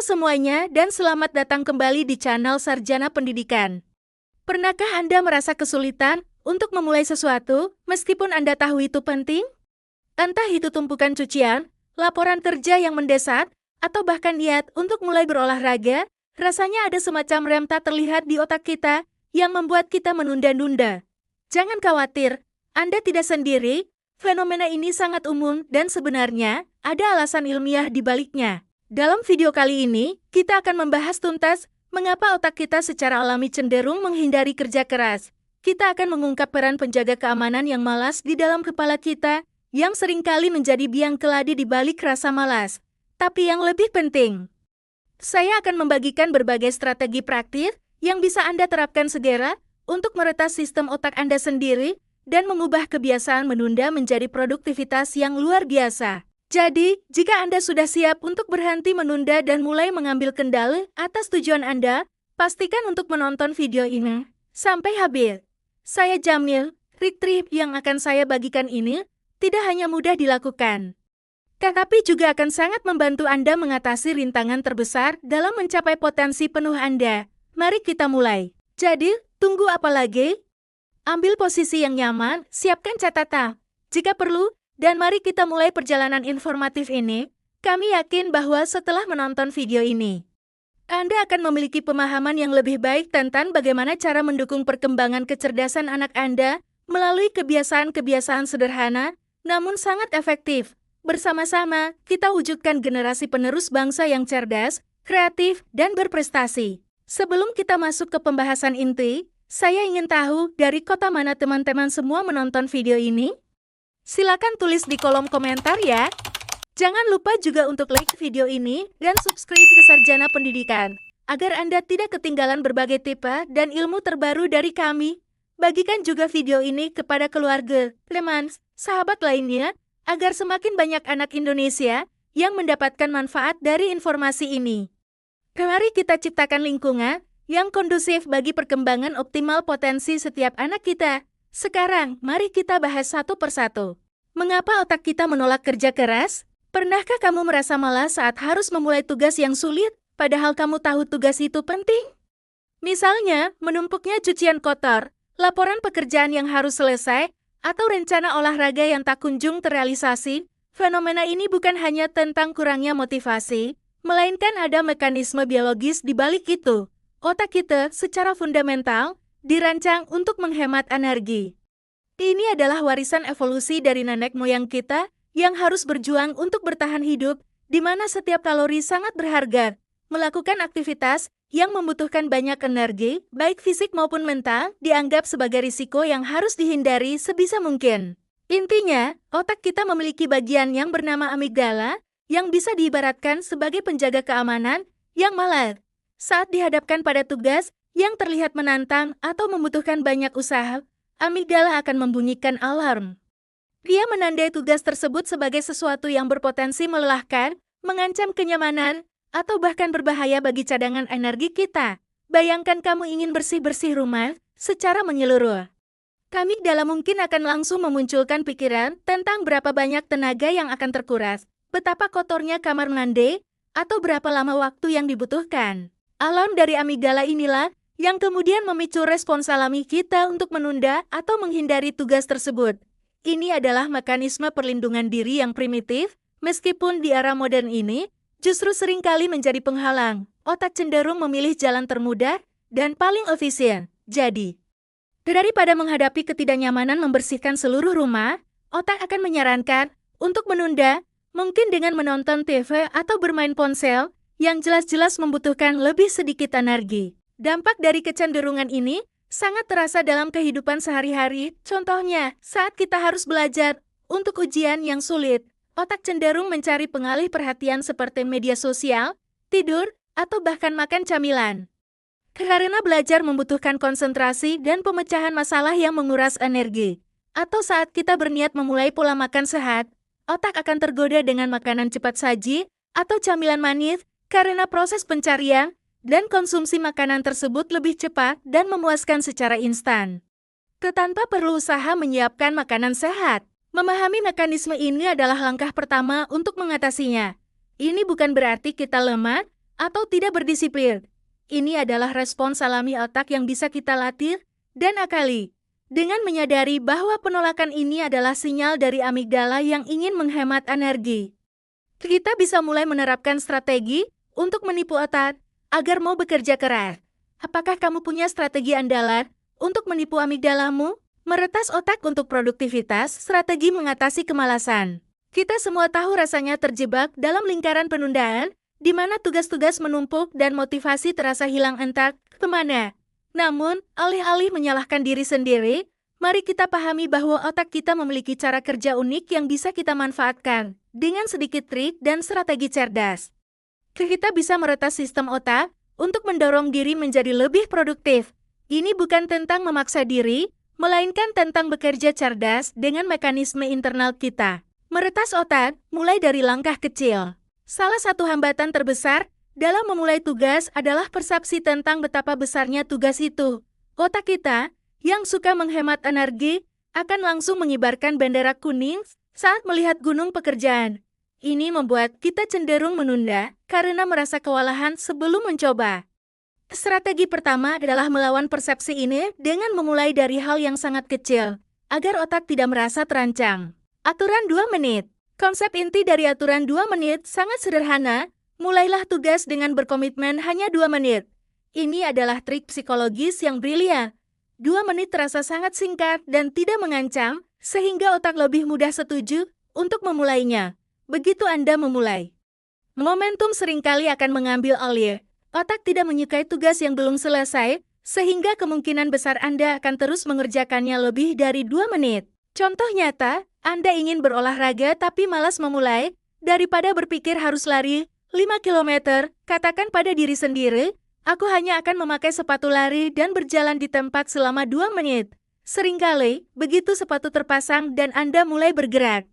Halo semuanya dan selamat datang kembali di channel Sarjana Pendidikan. Pernahkah Anda merasa kesulitan untuk memulai sesuatu meskipun Anda tahu itu penting? Entah itu tumpukan cucian, laporan kerja yang mendesak, atau bahkan niat untuk mulai berolahraga, rasanya ada semacam rem tak terlihat di otak kita yang membuat kita menunda-nunda. Jangan khawatir, Anda tidak sendiri. Fenomena ini sangat umum dan sebenarnya ada alasan ilmiah di baliknya. Dalam video kali ini, kita akan membahas tuntas mengapa otak kita secara alami cenderung menghindari kerja keras. Kita akan mengungkap peran penjaga keamanan yang malas di dalam kepala kita, yang seringkali menjadi biang keladi di balik rasa malas. Tapi yang lebih penting, saya akan membagikan berbagai strategi praktis yang bisa Anda terapkan segera untuk meretas sistem otak Anda sendiri dan mengubah kebiasaan menunda menjadi produktivitas yang luar biasa. Jadi, jika Anda sudah siap untuk berhenti menunda dan mulai mengambil kendali atas tujuan Anda, pastikan untuk menonton video ini sampai habis. Saya jamin, trik-trik yang akan saya bagikan ini tidak hanya mudah dilakukan, tetapi juga akan sangat membantu Anda mengatasi rintangan terbesar dalam mencapai potensi penuh Anda. Mari kita mulai. Jadi, tunggu apa lagi? Ambil posisi yang nyaman, siapkan catatan jika perlu, dan mari kita mulai perjalanan informatif ini. Kami yakin bahwa setelah menonton video ini, Anda akan memiliki pemahaman yang lebih baik tentang bagaimana cara mendukung perkembangan kecerdasan anak Anda melalui kebiasaan-kebiasaan sederhana, namun sangat efektif. Bersama-sama, kita wujudkan generasi penerus bangsa yang cerdas, kreatif, dan berprestasi. Sebelum kita masuk ke pembahasan inti, saya ingin tahu dari kota mana teman-teman semua menonton video ini? Silakan tulis di kolom komentar ya. Jangan lupa juga untuk like video ini dan subscribe ke Sarjana Pendidikan, agar Anda tidak ketinggalan berbagai tips dan ilmu terbaru dari kami. Bagikan juga video ini kepada keluarga, teman, sahabat lainnya, agar semakin banyak anak Indonesia yang mendapatkan manfaat dari informasi ini. Mari kita ciptakan lingkungan yang kondusif bagi perkembangan optimal potensi setiap anak kita. Sekarang, mari kita bahas satu persatu. Mengapa otak kita menolak kerja keras? Pernahkah kamu merasa malas saat harus memulai tugas yang sulit, padahal kamu tahu tugas itu penting? Misalnya, menumpuknya cucian kotor, laporan pekerjaan yang harus selesai, atau rencana olahraga yang tak kunjung terrealisasi. Fenomena ini bukan hanya tentang kurangnya motivasi, melainkan ada mekanisme biologis di balik itu. Otak kita secara fundamental dirancang untuk menghemat energi. Ini adalah warisan evolusi dari nenek moyang kita yang harus berjuang untuk bertahan hidup, di mana setiap kalori sangat berharga. Melakukan aktivitas yang membutuhkan banyak energi, baik fisik maupun mental, dianggap sebagai risiko yang harus dihindari sebisa mungkin. Intinya, otak kita memiliki bagian yang bernama amigdala, yang bisa diibaratkan sebagai penjaga keamanan yang malas. Saat dihadapkan pada tugas yang terlihat menantang atau membutuhkan banyak usaha, amigdala akan membunyikan alarm. Dia menandai tugas tersebut sebagai sesuatu yang berpotensi melelahkan, mengancam kenyamanan, atau bahkan berbahaya bagi cadangan energi kita. Bayangkan kamu ingin bersih-bersih rumah secara menyeluruh. Amigdala mungkin akan langsung memunculkan pikiran tentang berapa banyak tenaga yang akan terkuras, betapa kotornya kamar mandi, atau berapa lama waktu yang dibutuhkan. Alarm dari amigdala inilah yang kemudian memicu respons alami kita untuk menunda atau menghindari tugas tersebut. Ini adalah mekanisme perlindungan diri yang primitif, meskipun di era modern ini, justru seringkali menjadi penghalang. Otak cenderung memilih jalan termudah dan paling efisien. Jadi, daripada menghadapi ketidaknyamanan membersihkan seluruh rumah, otak akan menyarankan untuk menunda, mungkin dengan menonton TV atau bermain ponsel, yang jelas-jelas membutuhkan lebih sedikit energi. Dampak dari kecenderungan ini sangat terasa dalam kehidupan sehari-hari. Contohnya, saat kita harus belajar untuk ujian yang sulit, otak cenderung mencari pengalih perhatian seperti media sosial, tidur, atau bahkan makan camilan. Karena belajar membutuhkan konsentrasi dan pemecahan masalah yang menguras energi. Atau saat kita berniat memulai pola makan sehat, otak akan tergoda dengan makanan cepat saji atau camilan manis, karena proses pencarian dan konsumsi makanan tersebut lebih cepat dan memuaskan secara instan. Tanpa perlu usaha menyiapkan makanan sehat. Memahami mekanisme ini adalah langkah pertama untuk mengatasinya. Ini bukan berarti kita lemah atau tidak berdisiplin. Ini adalah respons alami otak yang bisa kita latih dan akali. Dengan menyadari bahwa penolakan ini adalah sinyal dari amigdala yang ingin menghemat energi, kita bisa mulai menerapkan strategi untuk menipu otak agar mau bekerja keras. Apakah kamu punya strategi andalan untuk menipu amigdalamu? Meretas otak untuk produktivitas, strategi mengatasi kemalasan. Kita semua tahu rasanya terjebak dalam lingkaran penundaan, di mana tugas-tugas menumpuk dan motivasi terasa hilang entah kemana. Namun, alih-alih menyalahkan diri sendiri, mari kita pahami bahwa otak kita memiliki cara kerja unik yang bisa kita manfaatkan dengan sedikit trik dan strategi cerdas. Kita bisa meretas sistem otak untuk mendorong diri menjadi lebih produktif. Ini bukan tentang memaksa diri, melainkan tentang bekerja cerdas dengan mekanisme internal kita. Meretas otak mulai dari langkah kecil. Salah satu hambatan terbesar dalam memulai tugas adalah persepsi tentang betapa besarnya tugas itu. Otak kita, yang suka menghemat energi, akan langsung mengibarkan bendera kuning saat melihat gunung pekerjaan. Ini membuat kita cenderung menunda karena merasa kewalahan sebelum mencoba. Strategi pertama adalah melawan persepsi ini dengan memulai dari hal yang sangat kecil, agar otak tidak merasa terancam. Aturan 2 menit. Konsep inti dari aturan 2 menit sangat sederhana. Mulailah tugas dengan berkomitmen hanya 2 menit. Ini adalah trik psikologis yang brilian. 2 menit terasa sangat singkat dan tidak mengancam, sehingga otak lebih mudah setuju untuk memulainya. Begitu Anda memulai, momentum seringkali akan mengambil alih. Otak tidak menyukai tugas yang belum selesai, sehingga kemungkinan besar Anda akan terus mengerjakannya lebih dari 2 menit. Contoh nyata, Anda ingin berolahraga tapi malas memulai, daripada berpikir harus lari 5 kilometer, katakan pada diri sendiri, aku hanya akan memakai sepatu lari dan berjalan di tempat selama 2 menit. Seringkali, begitu sepatu terpasang dan Anda mulai bergerak,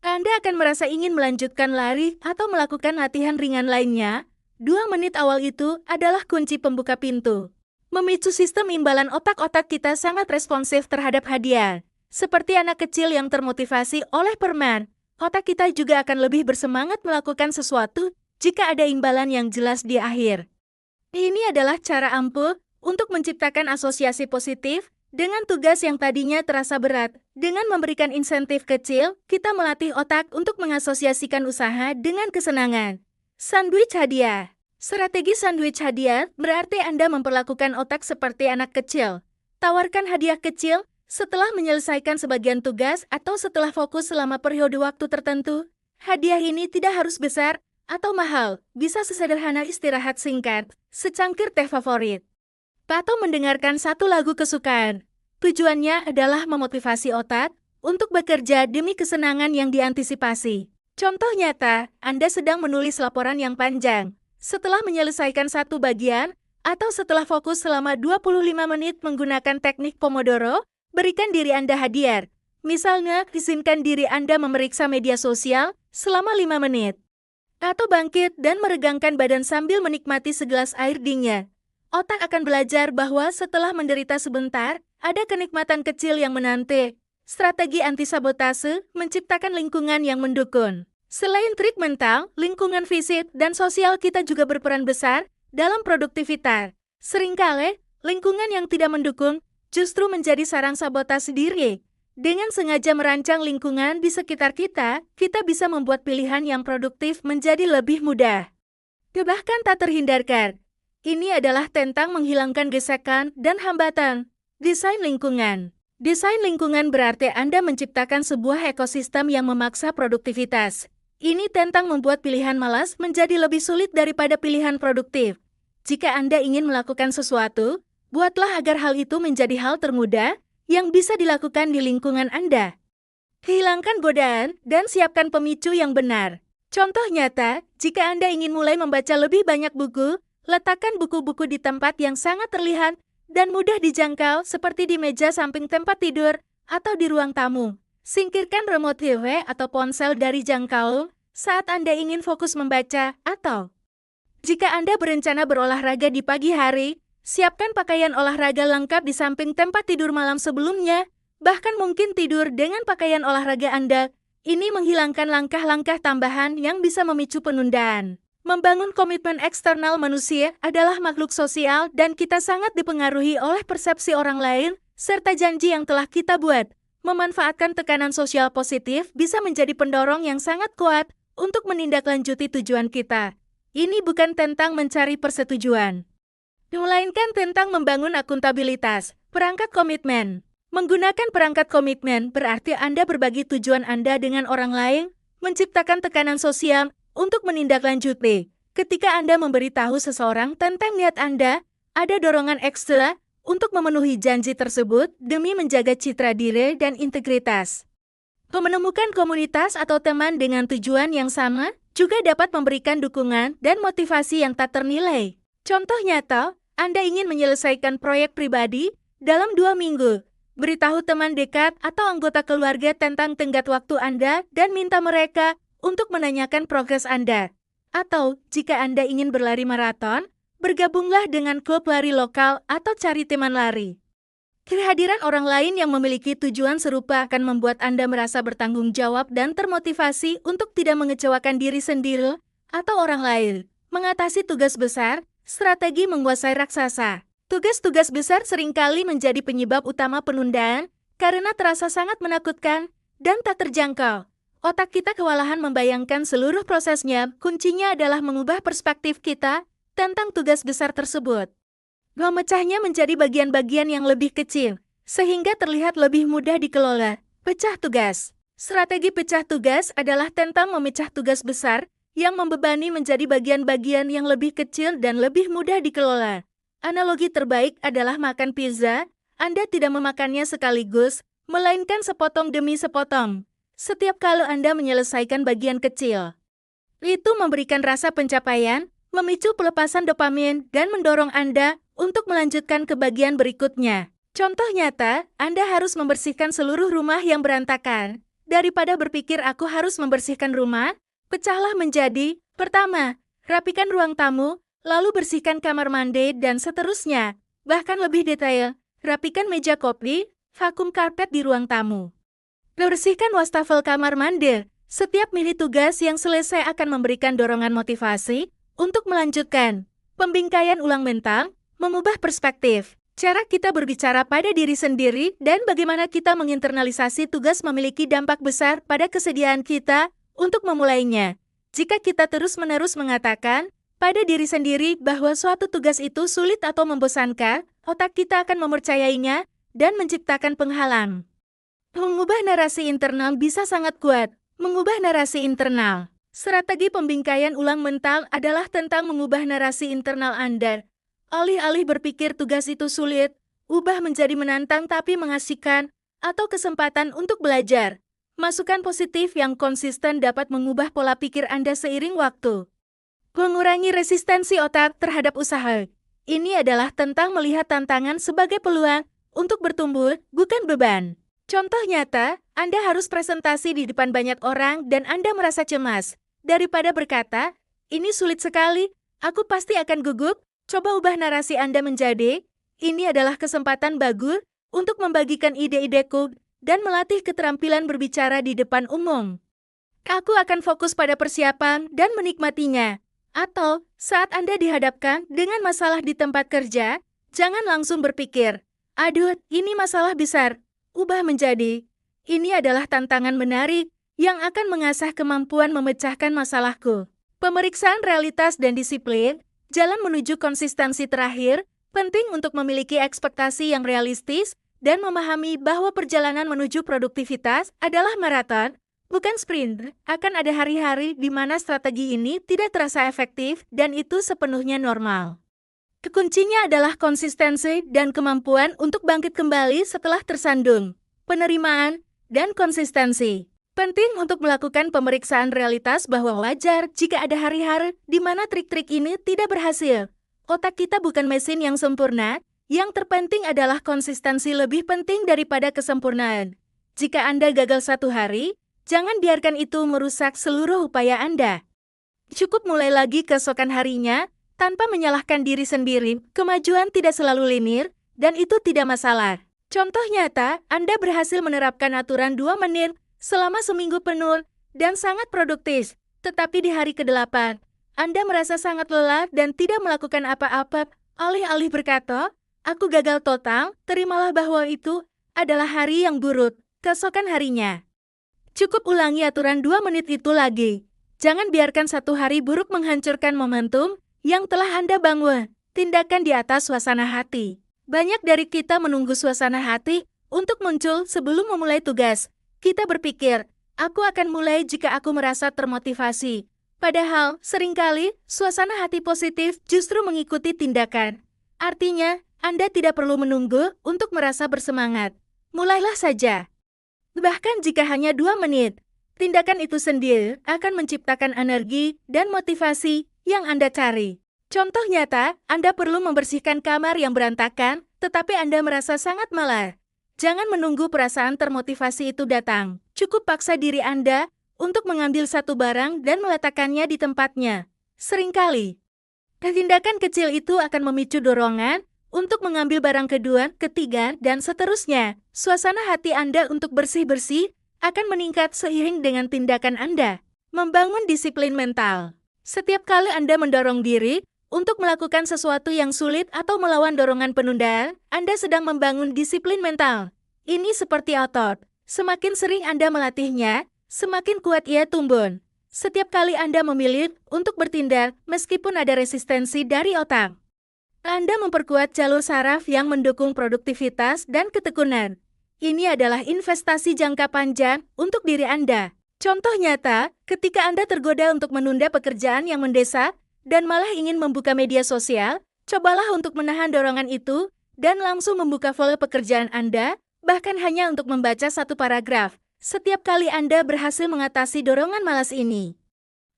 Anda akan merasa ingin melanjutkan lari atau melakukan latihan ringan lainnya. 2 menit awal itu adalah kunci pembuka pintu. Memicu sistem imbalan otak-otak kita sangat responsif terhadap hadiah. Seperti anak kecil yang termotivasi oleh permen, otak kita juga akan lebih bersemangat melakukan sesuatu jika ada imbalan yang jelas di akhir. Ini adalah cara ampuh untuk menciptakan asosiasi positif dengan tugas yang tadinya terasa berat. Dengan memberikan insentif kecil, kita melatih otak untuk mengasosiasikan usaha dengan kesenangan. Sandwich hadiah. Strategi sandwich hadiah berarti Anda memperlakukan otak seperti anak kecil. Tawarkan hadiah kecil setelah menyelesaikan sebagian tugas atau setelah fokus selama periode waktu tertentu. Hadiah ini tidak harus besar atau mahal, bisa sesederhana istirahat singkat, secangkir teh favorit, atau mendengarkan satu lagu kesukaan. Tujuannya adalah memotivasi otak untuk bekerja demi kesenangan yang diantisipasi. Contoh nyata, Anda sedang menulis laporan yang panjang. Setelah menyelesaikan satu bagian, atau setelah fokus selama 25 menit menggunakan teknik Pomodoro, berikan diri Anda hadiah. Misalnya, izinkan diri Anda memeriksa media sosial selama 5 menit. Atau bangkit dan meregangkan badan sambil menikmati segelas air dingin. Otak akan belajar bahwa setelah menderita sebentar, ada kenikmatan kecil yang menanti. Strategi anti-sabotase menciptakan lingkungan yang mendukung. Selain trik mental, lingkungan fisik dan sosial kita juga berperan besar dalam produktivitas. Seringkali, lingkungan yang tidak mendukung justru menjadi sarang sabotase diri. Dengan sengaja merancang lingkungan di sekitar kita, kita bisa membuat pilihan yang produktif menjadi lebih mudah. Bahkan tak terhindarkan. Ini adalah tentang menghilangkan gesekan dan hambatan. Desain lingkungan. Desain lingkungan berarti Anda menciptakan sebuah ekosistem yang memaksa produktivitas. Ini tentang membuat pilihan malas menjadi lebih sulit daripada pilihan produktif. Jika Anda ingin melakukan sesuatu, buatlah agar hal itu menjadi hal termudah yang bisa dilakukan di lingkungan Anda. Hilangkan godaan dan siapkan pemicu yang benar. Contoh nyata, jika Anda ingin mulai membaca lebih banyak buku, letakkan buku-buku di tempat yang sangat terlihat dan mudah dijangkau seperti di meja samping tempat tidur atau di ruang tamu. Singkirkan remote TV atau ponsel dari jangkauan saat Anda ingin fokus membaca atau jika Anda berencana berolahraga di pagi hari, siapkan pakaian olahraga lengkap di samping tempat tidur malam sebelumnya, bahkan mungkin tidur dengan pakaian olahraga Anda. Ini menghilangkan langkah-langkah tambahan yang bisa memicu penundaan. Membangun komitmen eksternal. Manusia adalah makhluk sosial dan kita sangat dipengaruhi oleh persepsi orang lain serta janji yang telah kita buat. Memanfaatkan tekanan sosial positif bisa menjadi pendorong yang sangat kuat untuk menindaklanjuti tujuan kita. Ini bukan tentang mencari persetujuan, melainkan tentang membangun akuntabilitas. Perangkat komitmen. Menggunakan perangkat komitmen berarti Anda berbagi tujuan Anda dengan orang lain, menciptakan tekanan sosial untuk menindaklanjuti. Ketika Anda memberitahu seseorang tentang niat Anda, ada dorongan ekstra untuk memenuhi janji tersebut demi menjaga citra diri dan integritas. Menemukan komunitas atau teman dengan tujuan yang sama juga dapat memberikan dukungan dan motivasi yang tak ternilai. Contoh nyata, Anda ingin menyelesaikan proyek pribadi dalam 2 minggu. Beritahu teman dekat atau anggota keluarga tentang tenggat waktu Anda dan minta mereka untuk menanyakan progres Anda. Atau, jika Anda ingin berlari maraton, bergabunglah dengan klub lari lokal atau cari teman lari. Kehadiran orang lain yang memiliki tujuan serupa akan membuat Anda merasa bertanggung jawab dan termotivasi untuk tidak mengecewakan diri sendiri atau orang lain. Mengatasi tugas besar, strategi menguasai raksasa. Tugas-tugas besar seringkali menjadi penyebab utama penundaan karena terasa sangat menakutkan dan tak terjangkau. Otak kita kewalahan membayangkan seluruh prosesnya. Kuncinya adalah mengubah perspektif kita tentang tugas besar tersebut. Memecahnya menjadi bagian-bagian yang lebih kecil, sehingga terlihat lebih mudah dikelola. Pecah tugas. Strategi pecah tugas adalah tentang memecah tugas besar yang membebani menjadi bagian-bagian yang lebih kecil dan lebih mudah dikelola. Analogi terbaik adalah makan pizza. Anda tidak memakannya sekaligus, melainkan sepotong demi sepotong. Setiap kali Anda menyelesaikan bagian kecil, itu memberikan rasa pencapaian, memicu pelepasan dopamin, dan mendorong Anda untuk melanjutkan ke bagian berikutnya. Contoh nyata, Anda harus membersihkan seluruh rumah yang berantakan. Daripada berpikir aku harus membersihkan rumah, pecahlah menjadi, pertama, rapikan ruang tamu, lalu bersihkan kamar mandi, dan seterusnya. Bahkan lebih detail, rapikan meja kopi, vakum karpet di ruang tamu. Bersihkan wastafel kamar mandi. Setiap mini tugas yang selesai akan memberikan dorongan motivasi untuk melanjutkan. Pembingkaian ulang mental, mengubah perspektif. Cara kita berbicara pada diri sendiri dan bagaimana kita menginternalisasi tugas memiliki dampak besar pada kesediaan kita untuk memulainya. Jika kita terus-menerus mengatakan pada diri sendiri bahwa suatu tugas itu sulit atau membosankan, otak kita akan mempercayainya dan menciptakan penghalang. Mengubah narasi internal bisa sangat kuat. Mengubah narasi internal. Strategi pembingkaian ulang mental adalah tentang mengubah narasi internal Anda. Alih-alih berpikir tugas itu sulit, ubah menjadi menantang tapi mengasihkan, atau kesempatan untuk belajar. Masukan positif yang konsisten dapat mengubah pola pikir Anda seiring waktu. Mengurangi resistensi otak terhadap usaha. Ini adalah tentang melihat tantangan sebagai peluang untuk bertumbuh, bukan beban. Contoh nyata, Anda harus presentasi di depan banyak orang dan Anda merasa cemas. Daripada berkata, ini sulit sekali, aku pasti akan gugup, coba ubah narasi Anda menjadi, ini adalah kesempatan bagus untuk membagikan ide-ideku dan melatih keterampilan berbicara di depan umum. Aku akan fokus pada persiapan dan menikmatinya. Atau, saat Anda dihadapkan dengan masalah di tempat kerja, jangan langsung berpikir, aduh, ini masalah besar. Ubah menjadi, ini adalah tantangan menarik yang akan mengasah kemampuan memecahkan masalahku. Pemeriksaan realitas dan disiplin, jalan menuju konsistensi terakhir, penting untuk memiliki ekspektasi yang realistis dan memahami bahwa perjalanan menuju produktivitas adalah maraton, bukan sprint. Akan ada hari-hari di mana strategi ini tidak terasa efektif dan itu sepenuhnya normal. Kuncinya adalah konsistensi dan kemampuan untuk bangkit kembali setelah tersandung. Penerimaan dan konsistensi. Penting untuk melakukan pemeriksaan realitas bahwa wajar jika ada hari-hari di mana trik-trik ini tidak berhasil. Otak kita bukan mesin yang sempurna, yang terpenting adalah konsistensi lebih penting daripada kesempurnaan. Jika Anda gagal satu hari, jangan biarkan itu merusak seluruh upaya Anda. Cukup mulai lagi keesokan harinya, tanpa menyalahkan diri sendiri. Kemajuan tidak selalu linear, dan itu tidak masalah. Contoh nyata, Anda berhasil menerapkan aturan 2 menit selama seminggu penuh dan sangat produktif. Tetapi di hari ke-8, Anda merasa sangat lelah dan tidak melakukan apa-apa, alih-alih berkata, "Aku gagal total," terimalah bahwa itu adalah hari yang buruk, keesokan harinya. Cukup ulangi aturan 2 menit itu lagi. Jangan biarkan satu hari buruk menghancurkan momentum yang telah Anda bangun. Tindakan di atas suasana hati. Banyak dari kita menunggu suasana hati untuk muncul sebelum memulai tugas. Kita berpikir, aku akan mulai jika aku merasa termotivasi. Padahal, seringkali, suasana hati positif justru mengikuti tindakan. Artinya, Anda tidak perlu menunggu untuk merasa bersemangat. Mulailah saja. Bahkan jika hanya 2 menit, tindakan itu sendiri akan menciptakan energi dan motivasi yang Anda cari. Contoh nyata, Anda perlu membersihkan kamar yang berantakan, tetapi Anda merasa sangat malas. Jangan menunggu perasaan termotivasi itu datang. Cukup paksa diri Anda untuk mengambil satu barang dan meletakkannya di tempatnya. Seringkali, tindakan kecil itu akan memicu dorongan untuk mengambil barang kedua, ketiga, dan seterusnya. Suasana hati Anda untuk bersih-bersih akan meningkat seiring dengan tindakan Anda. Membangun disiplin mental. Setiap kali Anda mendorong diri untuk melakukan sesuatu yang sulit atau melawan dorongan penundaan, Anda sedang membangun disiplin mental. Ini seperti otot. Semakin sering Anda melatihnya, semakin kuat ia tumbuh. Setiap kali Anda memilih untuk bertindak, meskipun ada resistensi dari otak, Anda memperkuat jalur saraf yang mendukung produktivitas dan ketekunan. Ini adalah investasi jangka panjang untuk diri Anda. Contoh nyata, ketika Anda tergoda untuk menunda pekerjaan yang mendesak dan malah ingin membuka media sosial, cobalah untuk menahan dorongan itu dan langsung membuka file pekerjaan Anda, bahkan hanya untuk membaca satu paragraf. Setiap kali Anda berhasil mengatasi dorongan malas ini,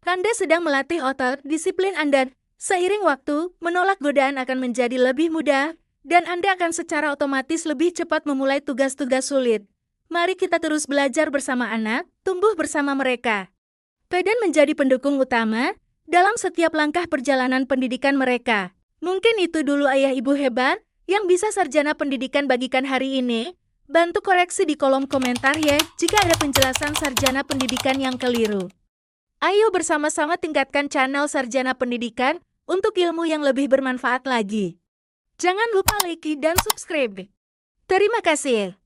Anda sedang melatih otot disiplin Anda. Seiring waktu, menolak godaan akan menjadi lebih mudah, dan Anda akan secara otomatis lebih cepat memulai tugas-tugas sulit. Mari kita terus belajar bersama anak, tumbuh bersama mereka, dan menjadi pendukung utama dalam setiap langkah perjalanan pendidikan mereka. Mungkin itu dulu ayah ibu hebat yang bisa sarjana pendidikan bagikan hari ini. Bantu koreksi di kolom komentar ya jika ada penjelasan sarjana pendidikan yang keliru. Ayo bersama-sama tingkatkan channel Sarjana Pendidikan untuk ilmu yang lebih bermanfaat lagi. Jangan lupa like dan subscribe. Terima kasih.